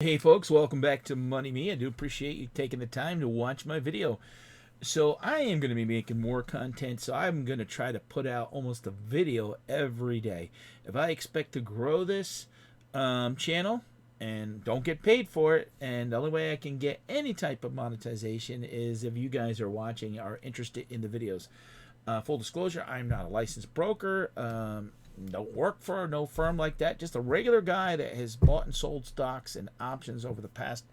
Hey folks, welcome back to Money Me. I do appreciate you taking the time to watch my video. So I am going to be making more content, so I'm going to try to put out almost a video every day. If I expect to grow this channel and don't get paid for it, and the only way I can get any type of monetization is if you guys are watching, are interested in the videos. Full disclosure, I'm not a licensed broker. Don't work for no firm like that. Just a regular guy that has bought and sold stocks and options over the past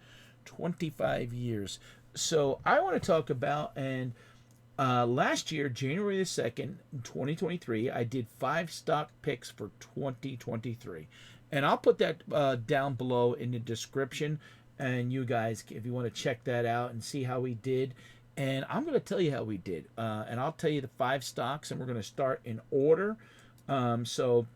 25 years. So I want to talk about, and last year, January the 2nd, 2023, I did 5 stock picks for 2023. And I'll put that down below in the description. And you guys, if you want to check that out and see how we did. And I'm going to tell you how we did. And I'll tell you the 5 stocks, and we're going to start in order. So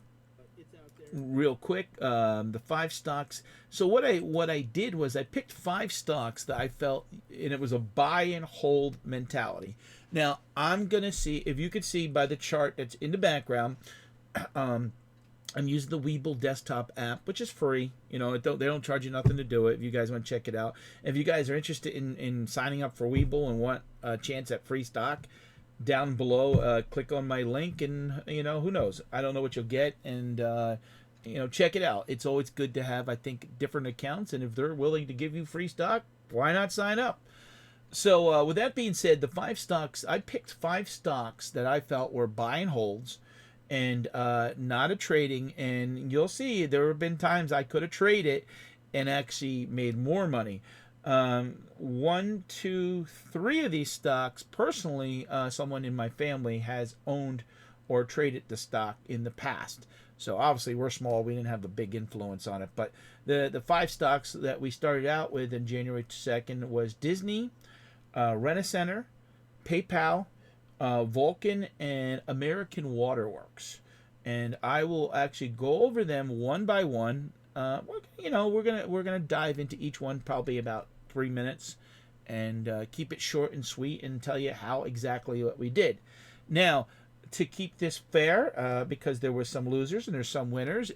real quick, the 5 stocks. So what I did was I picked 5 stocks that I felt, and it was a buy and hold mentality. Now I'm gonna see if you could see by the chart that's in the background. I'm using the Webull desktop app, which is free. You know, they don't charge you nothing to do it. If you guys want to check it out, if you guys are interested in signing up for Webull and want a chance at free stock, down below, click on my link, and who knows? I don't know what you'll get, and check it out. It's always good to have, I think, different accounts, and if they're willing to give you free stock, why not sign up? So with that being said, the 5 stocks, I picked 5 stocks that I felt were buy and holds, and not a trading. And you'll see there have been times I could have traded and actually made more money. 1, 2, 3 of these stocks, personally, someone in my family has owned or traded the stock in the past. So obviously we're small, we didn't have a big influence on it. But the 5 stocks that we started out with in January 2nd was Disney, Rent-A-Center, PayPal, Vulcan, and American Waterworks. And I will actually go over them one by one. We're gonna dive into each one probably about 3 minutes, and keep it short and sweet, and tell you how exactly what we did. Now, to keep this fair, because there were some losers and there's some winners,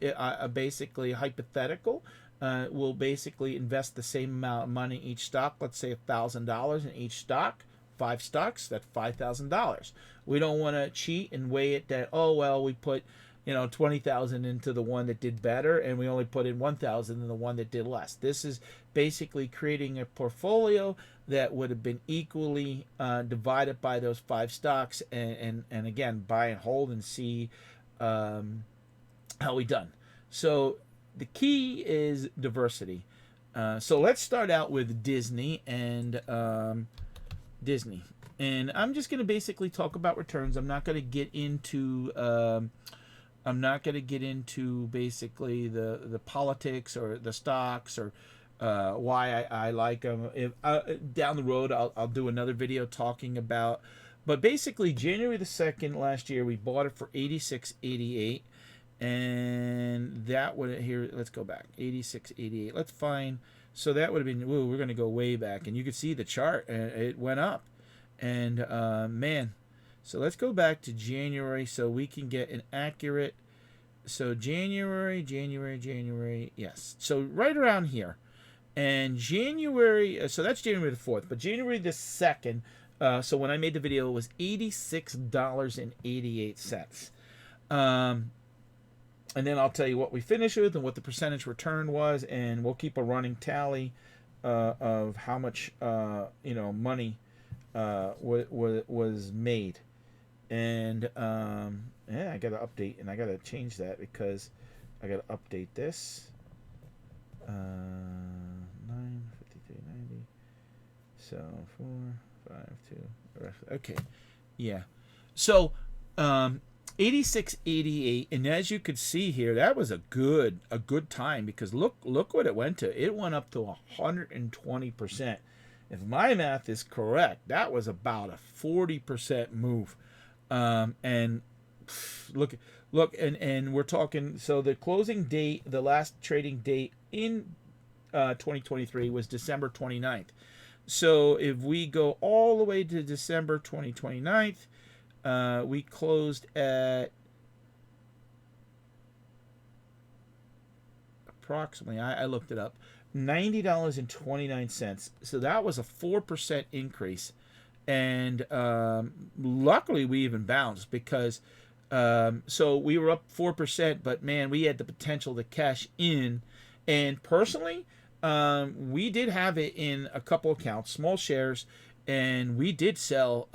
basically hypothetical. We'll basically invest the same amount of money in each stock. Let's say $1,000 in each stock. 5 stocks, that's $5,000. We don't want to cheat and weigh it that, oh well, we put 20,000 into the one that did better, and we only put in 1,000 in the one that did less. This is basically creating a portfolio that would have been equally divided by those 5 stocks, and again, buy and hold and see how we done. So the key is diversity. So let's start out with Disney and Disney. And I'm just going to basically talk about returns. I'm not going to get into basically the politics or the stocks or why I like them. If down the road, I'll do another video talking about. But basically, January the 2nd last year, we bought it for $86.88, and that would here. Let's go back, $86.88. Let's find. So that would have been. Ooh, we're going to go way back, and you could see the chart. It went up, and man. So let's go back to January so we can get an accurate. So January, yes. So right around here. And January, so that's January the 4th. But January the 2nd, so when I made the video, it was $86.88. And then I'll tell you what we finished with and what the percentage return was. And we'll keep a running tally of how much, money was made. And I got to update, and I got to change that because I got to update this. 953.90. So 452. Okay, yeah. So 86.88, and as you could see here, that was a good time, because look what it went to. It went up to 120%. If my math is correct, that was about a 40% move. And look, and we're talking. So the closing date, the last trading date in 2023 was December 29th. So if we go all the way to December 2029, we closed at approximately, I looked it up, $90.29. So that was a 4% increase. And luckily we even bounced because so we were up 4%, but man, we had the potential to cash in. And personally, we did have it in a couple accounts, small shares, and we did sell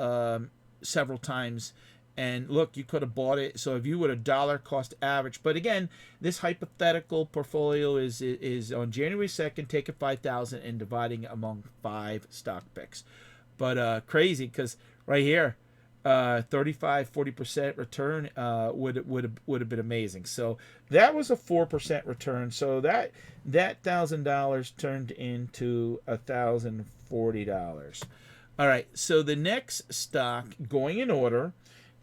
several times. And look, you could have bought it. So if you would a dollar cost average, but again, this hypothetical portfolio is on January 2nd, taking 5,000 and dividing among 5 stock picks. But crazy because right here, 35-40% return would have been amazing. So that was a 4% return. So that $1,000 turned into $1,040. All right. So the next stock, going in order,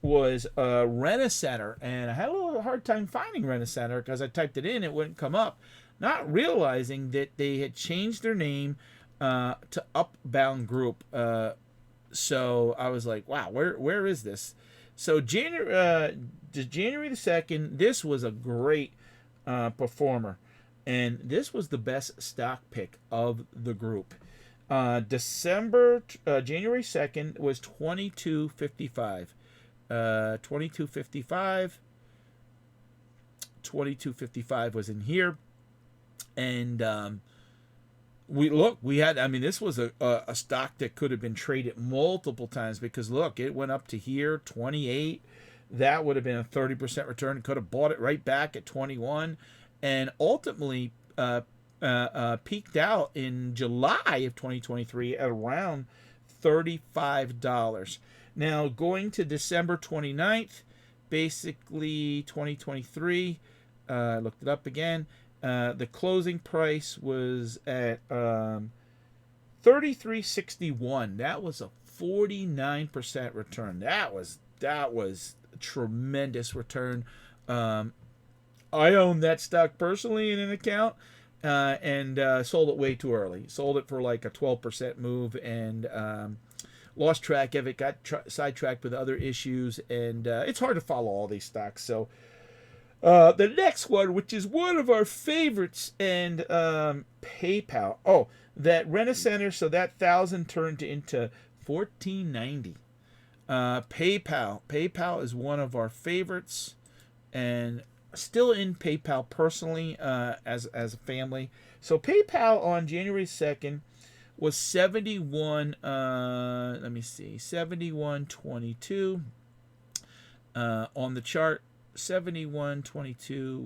was Rent-A-Center, and I had a little hard time finding Rent-A-Center because I typed it in, it wouldn't come up, not realizing that they had changed their name to Upbound Group. So I was like, wow, where is this? So January the 2nd, this was a great performer, and this was the best stock pick of the group. January 2nd was 22.55. 22.55 was in here, and we had, I mean, this was a stock that could have been traded multiple times because look, it went up to here 28. That would have been a 30% return. Could have bought it right back at 21, and ultimately peaked out in July of 2023 at around $35. Now, going to December 29th, basically 2023, looked it up again. The closing price was at $33.61. That was a 49% return. That was a tremendous return. I own that stock personally in an account, and sold it way too early. Sold it for like a 12% move, and lost track of it, got sidetracked with other issues, and it's hard to follow all these stocks. So the next one, which is one of our favorites, and PayPal. Oh, that Rent-A-Center, so that 1,000 turned into $14.90. PayPal is one of our favorites, and still in PayPal personally as a family. So PayPal on January 2nd was 71.22 on the chart. 71.22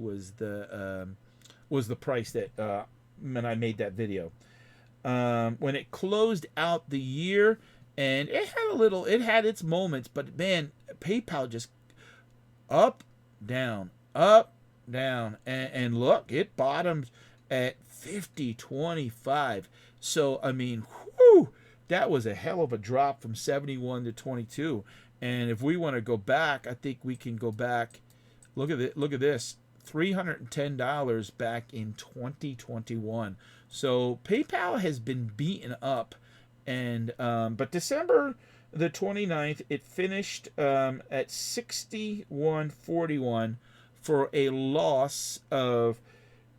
was the price that when I made that video. When it closed out the year, and it had its moments, but man, PayPal just up, down, and look, it bottomed at 50.25. So I mean, whew, that was a hell of a drop from 71 to 22. And if we want to go back, I think we can go back. Look at it. Look at this. $310 back in 2021. So PayPal has been beaten up, and but December the 29th, it finished at 61.41 for a loss of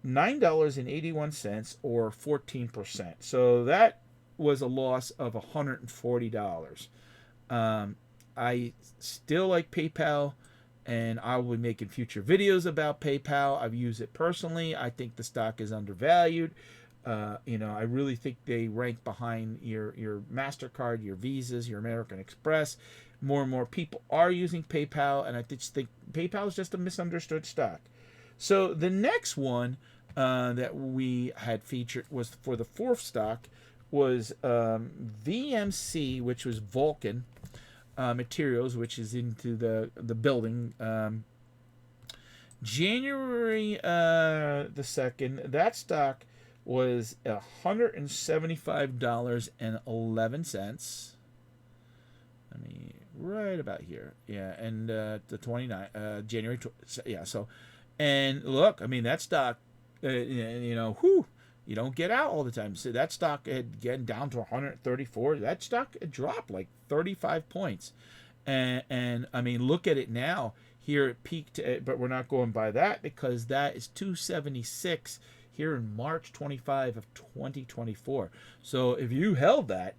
$9.81 or 14%. So that was a loss of $140. I still like PayPal, and I will be making future videos about PayPal. I've used it personally. I think the stock is undervalued. I really think they rank behind your MasterCard, your Visas, your American Express. More and more people are using PayPal, and I just think PayPal is just a misunderstood stock. So the next one that we had featured was for the fourth stock was VMC, which was Vulcan Materials, which is into the building. January the 2nd, that stock was $175.11. I mean, right about here, yeah, and the 29th, January, yeah. So, and look, I mean, that stock, you don't get out all the time. So that stock had gotten down to 134. That stock had dropped like 35 points, and I mean, look at it now. Here it peaked, but we're not going by that because that is 276. here in March 25 of 2024. So if you held that,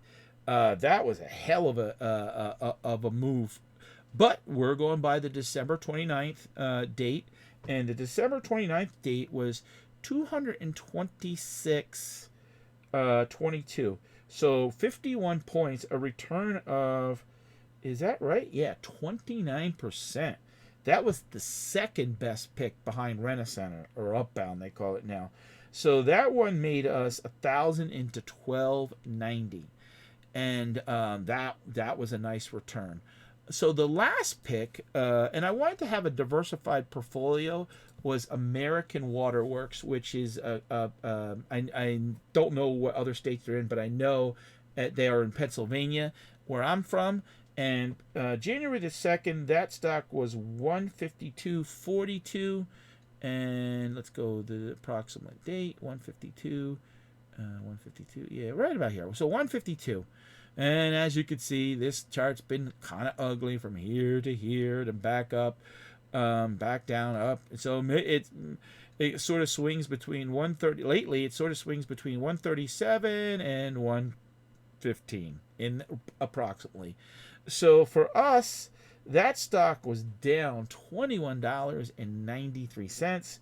that was a hell of a move. But we're going by the December 29th date, and the December 29th date was 226.22. So 51 points, a return of, is that right? Yeah, 29%. That was the second best pick behind Rent-A-Center, or Upbound they call it now. So that one made us 1,000 into 1290, and that was a nice return. So the last pick, and I wanted to have a diversified portfolio, was American Waterworks, which is I don't know what other states they're in, but I know they are in Pennsylvania, where I'm from. And January the 2nd, that stock was 152.42, and let's go the approximate date, 152, 152, yeah, right about here. So 152. And as you can see, this chart's been kind of ugly from here to here to back up, back down, up. So it sort of swings between 130. Lately, it sort of swings between 137 and 115 in approximately. So for us, that stock was down $21.93,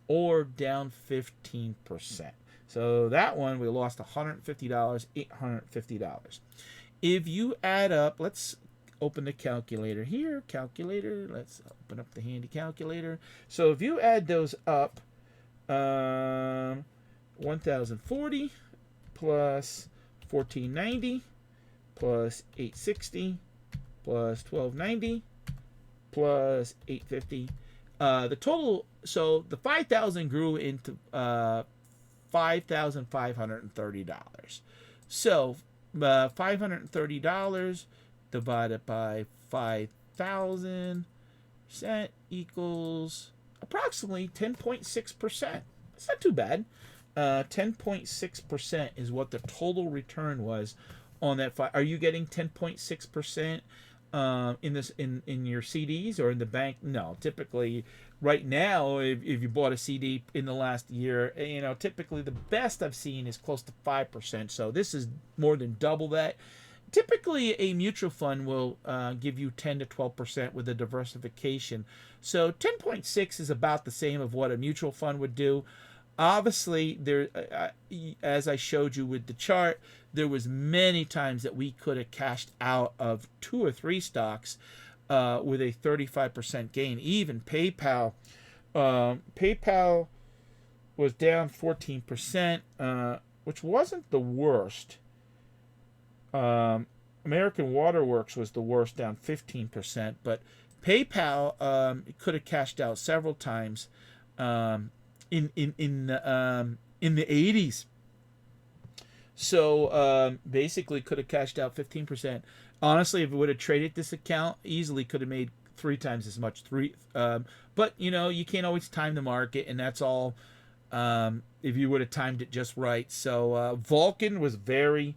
or down 15%. So that one, we lost $150, $850. If you add up, let's open the calculator here. Calculator, let's open up the handy calculator. So if you add those up, 1,040 plus 1,490 plus 860 plus 1,290 plus 850. The total, so the 5,000 grew into $5,530. So $530 divided by 5,000 equals approximately 10.6%. It's not too bad. 10.6% is what the total return was on that. Are you getting 10.6% in this in your CDs or in the bank? No, typically right now, if you bought a CD in the last year, typically the best I've seen is close to 5%. So this is more than double that. Typically, a mutual fund will give you 10 to 12% with a diversification. So 10.6 is about the same of what a mutual fund would do. Obviously, there, as I showed you with the chart, there was many times that we could have cashed out of 2 or 3 stocks with a 35% gain. Even PayPal, PayPal was down 14%, which wasn't the worst. American Waterworks was the worst, down 15%, but PayPal could have cashed out several times in the 80s. So basically could have cashed out 15%. Honestly, if it would have traded this account, easily could have made 3 times as much. But you can't always time the market, and that's all. If you would have timed it just right. So Vulcan was Vulcan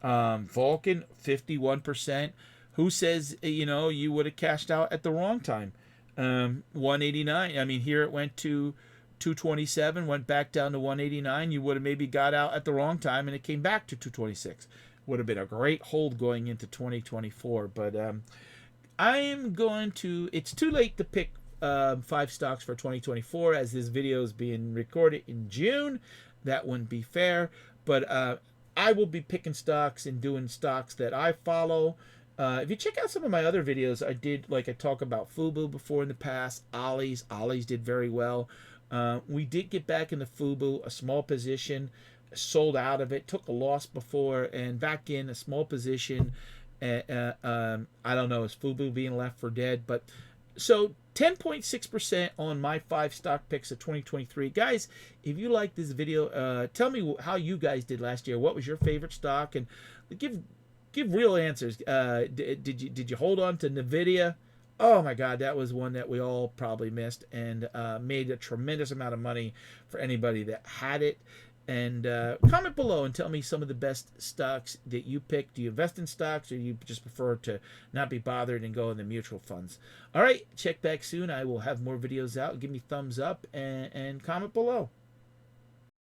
51%. Who says you would have cashed out at the wrong time? 189. I mean, here it went to 227, went back down to 189. You would have maybe got out at the wrong time, and it came back to 226. Would have been a great hold going into 2024. But I am going to. It's too late to pick 5 stocks for 2024, as this video is being recorded in June. That wouldn't be fair. But I will be picking stocks and doing stocks that I follow. If you check out some of my other videos, I did, like I talked about Fubu before in the past. Ollie's did very well. We did get back into Fubu, a small position, sold out of it, took a loss before, and back in a small position. I don't know, is Fubu being left for dead? But so 10.6% on my 5 stock picks of 2023. Guys, if you like this video, tell me how you guys did last year. What was your favorite stock? And give real answers. Did you hold on to NVIDIA? Oh my God, that was one that we all probably missed, and made a tremendous amount of money for anybody that had it. And comment below and tell me some of the best stocks that you pick. Do you invest in stocks, or you just prefer to not be bothered and go in the mutual funds? All right, check back soon. I will have more videos out. Give me thumbs up and comment below.